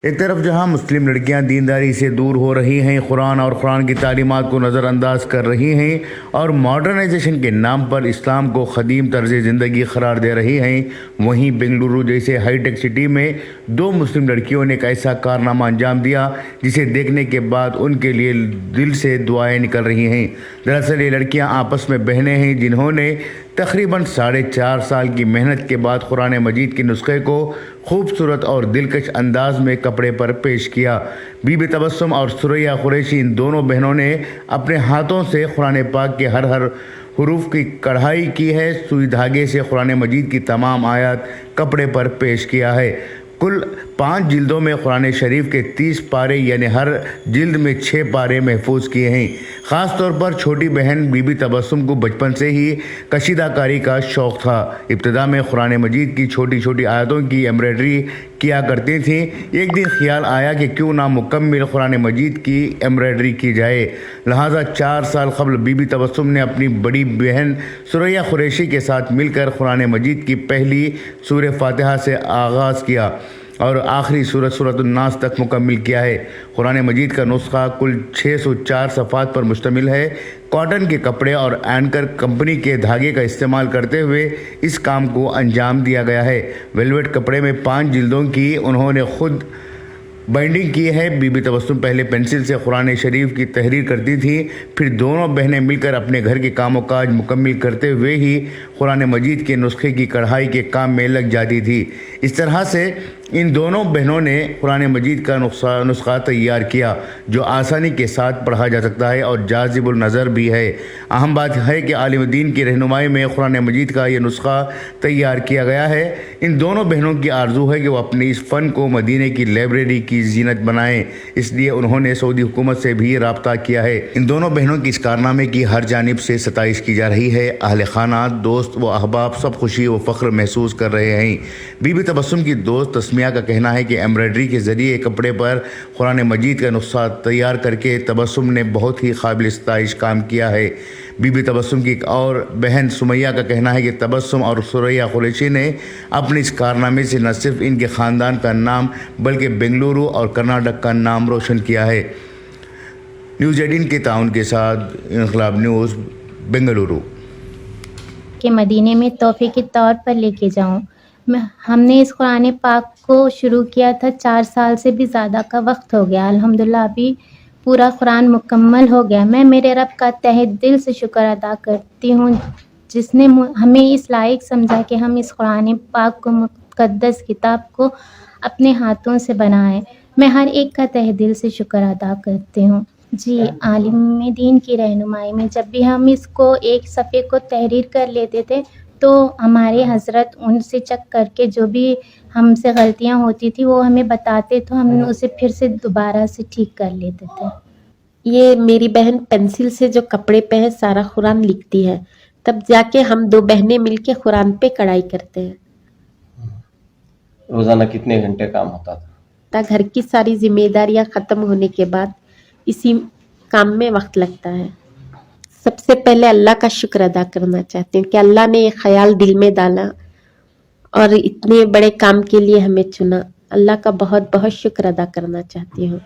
ایک طرف جہاں مسلم لڑکیاں دینداری سے دور ہو رہی ہیں، قرآن اور قرآن کی تعلیمات کو نظر انداز کر رہی ہیں اور ماڈرنائزیشن کے نام پر اسلام کو قدیم طرز زندگی قرار دے رہی ہیں، وہیں بنگلورو جیسے ہائی ٹیک سٹی میں دو مسلم لڑکیوں نے ایک ایسا کارنامہ انجام دیا جسے دیکھنے کے بعد ان کے لیے دل سے دعائیں نکل رہی ہیں۔ دراصل یہ لڑکیاں آپس میں بہنیں ہیں جنہوں نے تقریباً 4.5 سال کی محنت کے بعد قرآن مجید کے نسخے کو خوبصورت اور دلکش انداز میں کپڑے پر پیش کیا۔ بی بی تبسم اور ثریا قریشی ان دونوں بہنوں نے اپنے ہاتھوں سے قرآن پاک کے ہر حروف کی کڑھائی کی ہے، سوئی دھاگے سے قرآن مجید کی تمام آیات کپڑے پر پیش کیا ہے۔ کل 5 جلدوں میں قرآن شریف کے 30 پارے یعنی ہر جلد میں 6 پارے محفوظ کیے ہیں۔ خاص طور پر چھوٹی بہن بی بی تبسم کو بچپن سے ہی کشیدہ کاری کا شوق تھا۔ ابتدا میں قرآن مجید کی چھوٹی چھوٹی آیتوں کی ایمبرائڈری کیا کرتی تھیں۔ ایک دن خیال آیا کہ کیوں نہ مکمل قرآن مجید کی ایمبرائڈری کی جائے، لہٰذا 4 سال قبل بی بی تبسم نے اپنی بڑی بہن ثریا قریشی کے ساتھ مل کر قرآن مجید کی پہلی سورہ فاتحہ سے آغاز کیا اور آخری سورۃ الناس تک مکمل کیا ہے۔ قرآن مجید کا نسخہ کل 604 صفحات پر مشتمل ہے۔ کاٹن کے کپڑے اور اینکر کمپنی کے دھاگے کا استعمال کرتے ہوئے اس کام کو انجام دیا گیا ہے۔ ویلویٹ کپڑے میں 5 جلدوں کی انہوں نے خود بائنڈنگ کی ہے۔ بی بی تبسم پہلے پینسل سے قرآن شریف کی تحریر کرتی تھیں، پھر دونوں بہنیں مل کر اپنے گھر کے کام و کاج مکمل کرتے ہوئے ہی قرآن مجید کے نسخے کی کڑھائی کے کام میں لگ جاتی تھی۔ اس طرح سے ان دونوں بہنوں نے قرآن مجید کا نسخہ تیار کیا جو آسانی کے ساتھ پڑھا جا سکتا ہے اور جاذب النظر بھی ہے۔ اہم بات ہے کہ عالم دین کی رہنمائی میں قرآن مجید کا یہ نسخہ تیار کیا گیا ہے۔ ان دونوں بہنوں کی آرزو ہے کہ وہ اپنے اس فن کو مدینے کی لائبریری کی زینت بنائیں، اس لیے انہوں نے سعودی حکومت سے بھی رابطہ کیا ہے۔ ان دونوں بہنوں کی اس کارنامے کی ہر جانب سے ستائش کی جا رہی ہے۔ اہل خانہ، دوست و احباب سب خوشی و فخر محسوس کر رہے ہیں۔ بی بی تبسم کی دوست تسمیہ کا کہنا ہے کہ ایمبرائڈری کے ذریعے کپڑے پر قرآن مجید کا نسخہ تیار کر کے تبسم نے بہت ہی قابل ستائش کام کیا ہے۔ بی بی تبسم کی ایک اور بہن سمیہ کا کہنا ہے کہ تبسم اور ثریا قریشی نے اپنے اس کارنامے سے نہ صرف ان کے خاندان کا نام بلکہ بنگلورو اور کرناٹک کا نام روشن کیا ہے۔ نیوز 18 کے تعاون کے ساتھ انقلاب نیوز، بنگلورو۔ کہ مدینے میں تحفے کے طور پر لے کے جاؤں۔ ہم نے اس قرآن پاک کو شروع کیا تھا، 4 سال سے بھی زیادہ کا وقت ہو گیا۔ الحمدللہ ابھی پورا قرآن مکمل ہو گیا۔ میں میرے رب کا تہہ دل سے شکر ادا کرتی ہوں جس نے ہمیں اس لائق سمجھا کہ ہم اس قرآن پاک کو، مقدس کتاب کو اپنے ہاتھوں سے بنائیں۔ میں ہر ایک کا تہہ دل سے شکر ادا کرتی ہوں۔ جی، عالم دین کی رہنمائی میں جب بھی ہم اس کو ایک صفحے کو تحریر کر لیتے تھے تو ہمارے حضرت ان سے چیک کر کے جو بھی ہم سے غلطیاں ہوتی تھی وہ ہمیں بتاتے تو ہم اسے پھر سے دوبارہ سے ٹھیک کر لیتے تھے۔ یہ میری بہن پینسل سے جو کپڑے پہ ہے سارا قرآن لکھتی ہے، تب جا کے ہم 2 بہنیں مل کے قرآن پہ کڑھائی کرتے ہیں۔ روزانہ کتنے گھنٹے کام ہوتا تھا؟ گھر کی ساری ذمہ داریاں ختم ہونے کے بعد اسی کام میں وقت لگتا ہے۔ سب سے پہلے اللہ کا شکر ادا کرنا چاہتے ہیں کہ اللہ نے یہ خیال دل میں ڈالا اور اتنے بڑے کام کے لیے ہمیں چنا۔ اللہ کا بہت بہت شکر ادا کرنا چاہتی ہوں۔